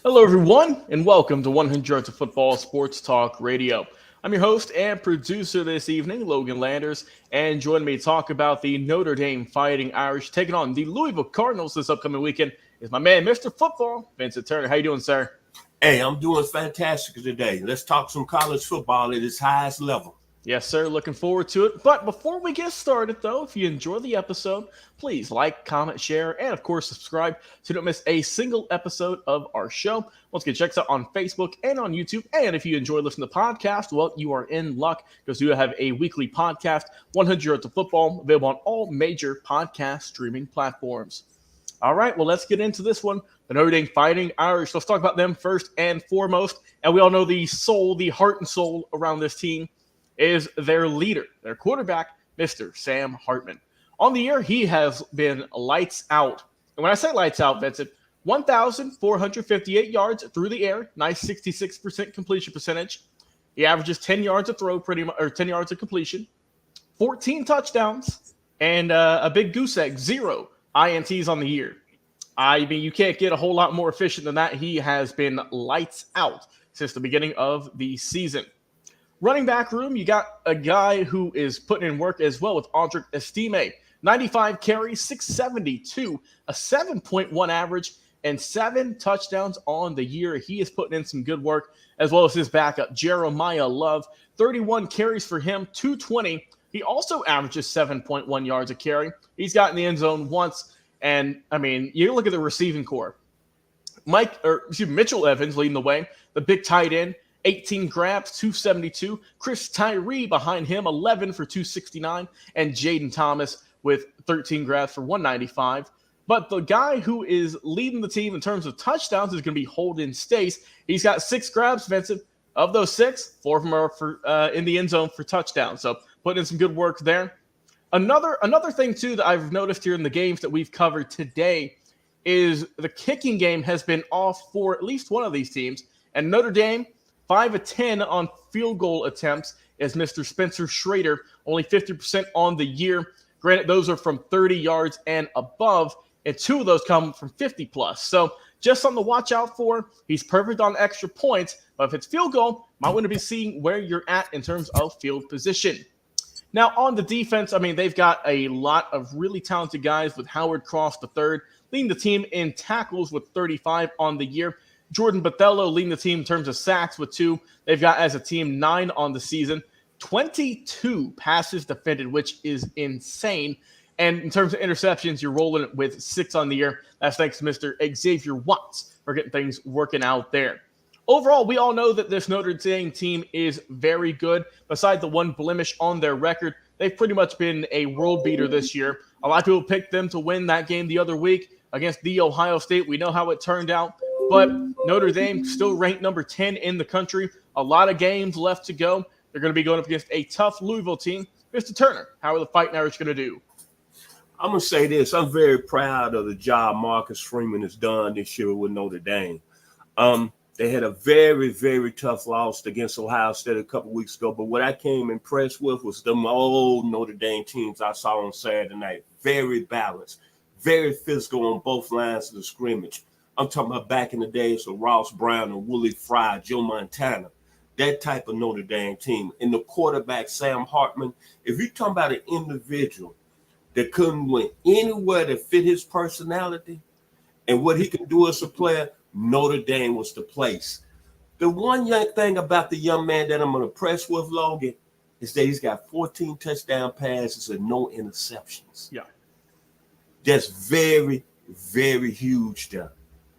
Hello, everyone, and welcome to 100 Yards of Football Sports Talk Radio. I'm your host and producer this evening, Logan Landers, and joining me to talk about the Notre Dame Fighting Irish taking on the Louisville Cardinals this upcoming weekend is my man, Mr. Football, Vincent Turner. How you doing, sir? Hey, I'm doing fantastic today. Let's talk some college football at its highest level. Yes, sir. Looking forward to it. But before we get started, though, if you enjoy the episode, please like, comment, share, and of course, subscribe so you don't miss a single episode of our show. Once again, check us out on Facebook and on YouTube. And if you enjoy listening to the podcast, well, you are in luck because we do have a weekly podcast, 100 Yards of Football, available on all major podcast streaming platforms. All right, well, let's get into this one. The Notre Dame Fighting Irish. Let's talk about them first and foremost. And we all know the soul, the heart and soul around this team is their leader, their quarterback, Mr. Sam Hartman. On the year, he has been lights out. And when I say lights out, Vincent, 1,458 yards through the air, nice 66% completion percentage. He averages 10 yards a throw, pretty much, or 10 yards of completion, 14 touchdowns, and a big goose egg, 0 INTs on the year. I mean, you can't get a whole lot more efficient than that. He has been lights out since the beginning of the season. Running back room, you got a guy who is putting in work as well with Audric Estime. 95 carries, 672, a 7.1 average, and 7 touchdowns on the year. He is putting in some good work, as well as his backup, Jeremiah Love. 31 carries for him, 220. He also averages 7.1 yards a carry. He's got in the end zone once. And, I mean, you look at the receiving core. Mitchell Evans leading the way, the big tight end. 18 grabs, 272. Chris Tyree behind him, 11 for 269. And Jaden Thomas with 13 grabs for 195. But the guy who is leading the team in terms of touchdowns is going to be Holden Stace. He's got 6 grabs, Vincent. Of those 6, 4 of them are in the end zone for touchdowns. So putting in some good work there. Another thing, too, that I've noticed here in the games that we've covered today is the kicking game has been off for at least one of these teams. And Notre Dame, 5 of 10 on field goal attempts is Mr. Spencer Schrader, only 50% on the year. Granted, those are from 30 yards and above, and 2 of those come from 50 plus. So just something to watch out for. He's perfect on extra points, but if it's field goal, might want to be seeing where you're at in terms of field position. Now, on the defense, I mean, they've got a lot of really talented guys with Howard Cross III leading the team in tackles with 35 on the year. Jordan Bathello leading the team in terms of sacks with 2. They've got as a team 9 on the season. 22 passes defended, which is insane. And in terms of interceptions, you're rolling it with 6 on the year. That's thanks to Mr. Xavier Watts for getting things working out there. Overall, we all know that this Notre Dame team is very good. Besides the one blemish on their record, they've pretty much been a world beater this year. A lot of people picked them to win that game the other week against the Ohio State. We know how it turned out. But Notre Dame still ranked number 10 in the country. A lot of games left to go. They're going to be going up against a tough Louisville team. Mr. Turner, how are the Fighting Irish going to do? I'm going to say this. I'm very proud of the job Marcus Freeman has done this year with Notre Dame. They had a very, very tough loss against Ohio State a couple weeks ago. But what I came impressed with was the old Notre Dame teams I saw on Saturday night. Very balanced, very physical on both lines of the scrimmage. I'm talking about back in the days of Ross Brown and Willie Fry, Joe Montana, that type of Notre Dame team. And the quarterback, Sam Hartman, if you're talking about an individual that couldn't win anywhere that fit his personality and what he can do as a player, Notre Dame was the place. The one young thing about the young man that I'm impressed with, Logan, is that he's got 14 touchdown passes and no interceptions. Yeah. That's very, very huge there.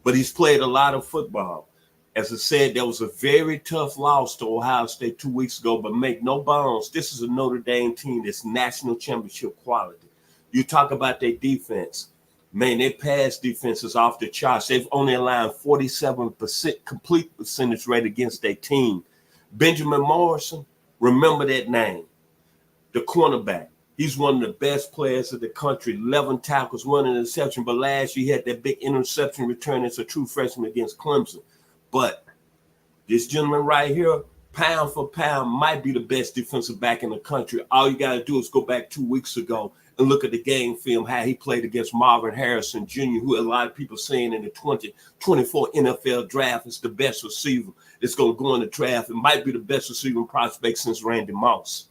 But he's played a lot of football. As I said, there was a very tough loss to Ohio State 2 weeks ago, but make no bones, this is a Notre Dame team that's national championship quality. You talk about their defense. Man, their pass defense is off the charts. They've only allowed 47% complete percentage rate against their team. Benjamin Morrison, remember that name. The cornerback. He's one of the best players of the country. 11 tackles, 1 interception. But last year he had that big interception return as a true freshman against Clemson. But this gentleman right here, pound for pound, might be the best defensive back in the country. All you got to do is go back 2 weeks ago and look at the game film, how he played against Marvin Harrison Jr., who a lot of people saying in the 2024 NFL draft is the best receiver that's going to go in the draft. It might be the best receiving prospect since Randy Moss.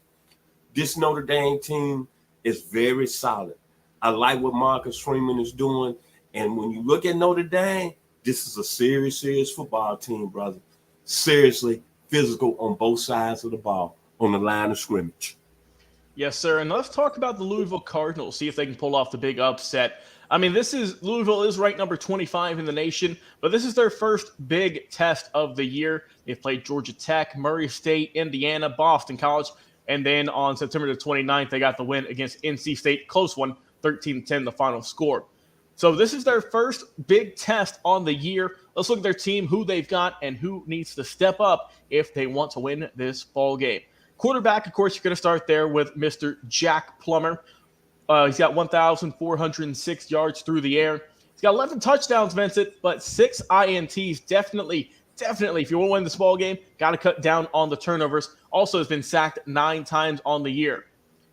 This Notre Dame team is very solid. I like what Marcus Freeman is doing. And when you look at Notre Dame, this is a serious football team, brother. Seriously physical on both sides of the ball on the line of scrimmage. Yes, sir. And let's talk about the Louisville Cardinals, see if they can pull off the big upset. I mean, Louisville is ranked number 25 in the nation, but this is their first big test of the year. They've played Georgia Tech, Murray State, Indiana, Boston College, and then on September the 29th, they got the win against NC State, close one, 13-10, the final score. So this is their first big test on the year. Let's look at their team, who they've got, and who needs to step up if they want to win this ball game. Quarterback, of course, you're going to start there with Mr. Jack Plummer. He's got 1,406 yards through the air. He's got 11 touchdowns, Vincent, but 6 INTs. Definitely, if you want to win this ball game, got to cut down on the turnovers. Also has been sacked 9 times on the year.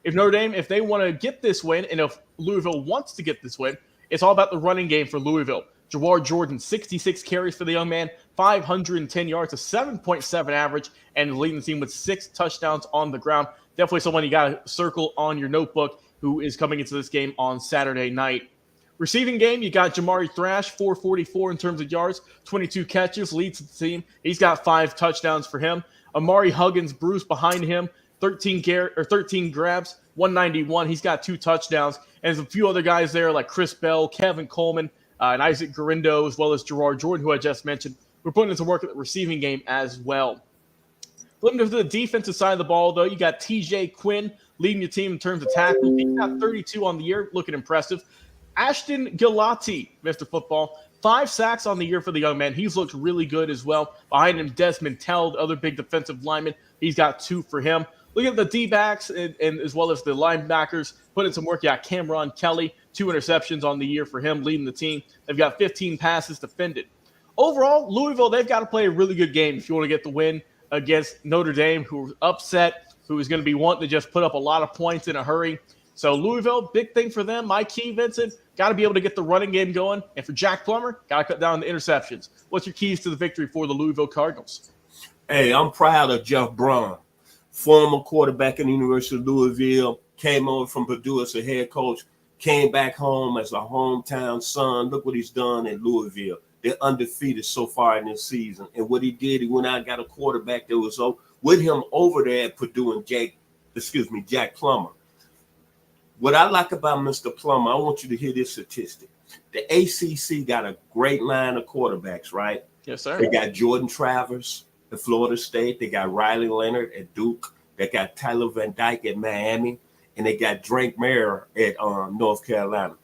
If Notre Dame, if they want to get this win, and if Louisville wants to get this win, it's all about the running game for Louisville. Jawar Jordan, 66 carries for the young man, 510 yards, a 7.7 average, and leading the team with 6 touchdowns on the ground. Definitely someone you got to circle on your notebook who is coming into this game on Saturday night. Receiving game, you got Jamari Thrash, 444 in terms of yards, 22 catches, leads the team. He's got 5 touchdowns for him. Amari Huggins, Bruce behind him, 13 grabs, 191. He's got 2 touchdowns. And there's a few other guys there like Chris Bell, Kevin Coleman, and Isaac Garindo, as well as Gerard Jordan, who I just mentioned. We're putting into work at the receiving game as well. Flipping to the defensive side of the ball, though, you got TJ Quinn leading your team in terms of tackles. He's got 32 on the year, looking impressive. Ashton Gillotti, Mr. Football, 5 sacks on the year for the young man. He's looked really good as well. Behind him, Desmond Tell, the other big defensive lineman. He's got 2 for him. Look at the D-backs and as well as the linebackers. Put in some work. Yeah, Cameron Kelly, 2 interceptions on the year for him, leading the team. They've got 15 passes defended. Overall, Louisville, they've got to play a really good game if you want to get the win against Notre Dame, who was upset, who is going to be wanting to just put up a lot of points in a hurry. So Louisville, big thing for them. My key, Vincent, got to be able to get the running game going. And for Jack Plummer, got to cut down the interceptions. What's your keys to the victory for the Louisville Cardinals? Hey, I'm proud of Jeff Braun, former quarterback at the University of Louisville, came over from Purdue as a head coach, came back home as a hometown son. Look what he's done at Louisville. They're undefeated so far in this season. And what he did, he went out and got a quarterback that was with him over there at Purdue and Jack Plummer. What I like about Mr. Plummer, I want you to hear this statistic. The ACC got a great line of quarterbacks, right? Yes, sir. They got Jordan Travers at Florida State. They got Riley Leonard at Duke. They got Tyler Van Dyke at Miami. And they got Drake Mayer at North Carolina.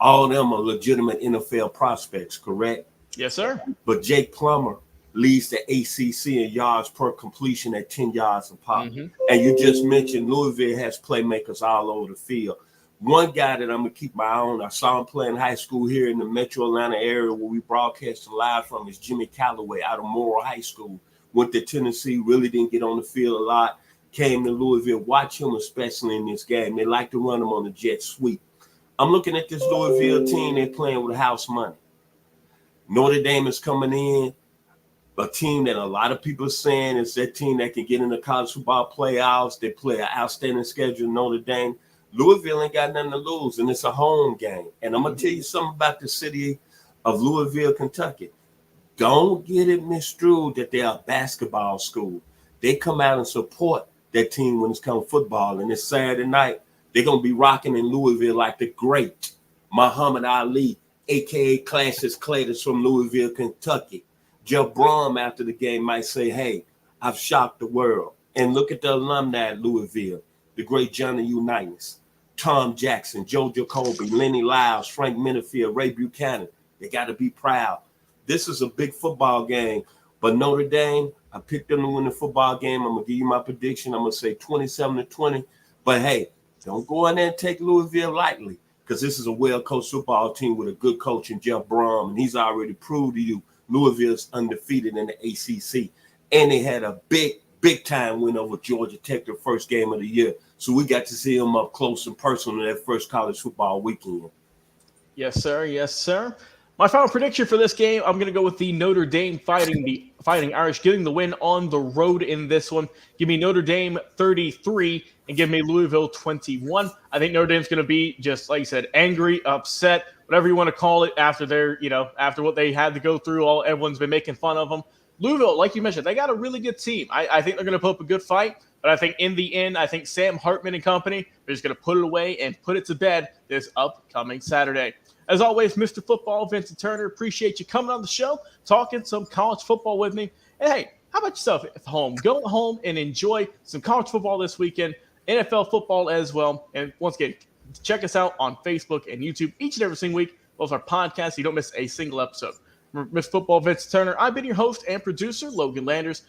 All of them are legitimate NFL prospects, correct? Yes, sir. But Jake Plummer leads the ACC in yards per completion at 10 yards a pop. Mm-hmm. And you just mentioned Louisville has playmakers all over the field. One guy that I'm going to keep my eye on, I saw him play in high school here in the metro Atlanta area where we broadcast live from, is Jimmy Calloway out of Morrill High School. Went to Tennessee, really didn't get on the field a lot. Came to Louisville. Watch him, especially in this game. They like to run him on the jet sweep. I'm looking at this Louisville team. They're playing with house money. Notre Dame is coming in, a team that a lot of people are saying is that team that can get in the college football playoffs. They play an outstanding schedule, Notre Dame. Louisville ain't got nothing to lose, and it's a home game. And I'm going to tell you something about the city of Louisville, Kentucky. Don't get it misconstrued that they're a basketball school. They come out and support that team when it's come football. And this Saturday night, they're going to be rocking in Louisville like the great Muhammad Ali, a.k.a. Cassius Clay, that's from Louisville, Kentucky. Jeff Brom after the game might say, hey, I've shocked the world. And look at the alumni at Louisville, the great Johnny Unitas, Tom Jackson, Joe Jacoby, Lenny Lyles, Frank Minifield, Ray Buchanan. They got to be proud. This is a big football game. But Notre Dame, I picked them to win the football game. I'm going to give you my prediction. I'm going to say 27-20. But, hey, don't go in there and take Louisville lightly, because this is a well-coached football team with a good coach in Jeff Brom, and he's already proved to you Louisville's undefeated in the ACC. And they had a big-time win over Georgia Tech, the first game of the year. So we got to see them up close and personal in that first college football weekend. Yes, sir. Yes, sir. My final prediction for this game, I'm going to go with the Notre Dame Fighting Irish, getting the win on the road in this one. Give me Notre Dame 33 and give me Louisville 21. I think Notre Dame's going to be, just like you said, angry, upset, whatever you want to call it, after after what they had to go through. Everyone's been making fun of them. Louisville, like you mentioned, they got a really good team. I think they're going to put up a good fight, but I think in the end, I think Sam Hartman and company are just going to put it away and put it to bed this upcoming Saturday. As always, Mr. Football, Vincent Turner, appreciate you coming on the show, talking some college football with me. And hey, how about yourself at home? Go home and enjoy some college football this weekend, NFL football as well. And once again, check us out on Facebook and YouTube each and every single week. Both our podcasts, so you don't miss a single episode. Mr. Football, Vincent Turner, I've been your host and producer, Logan Landers.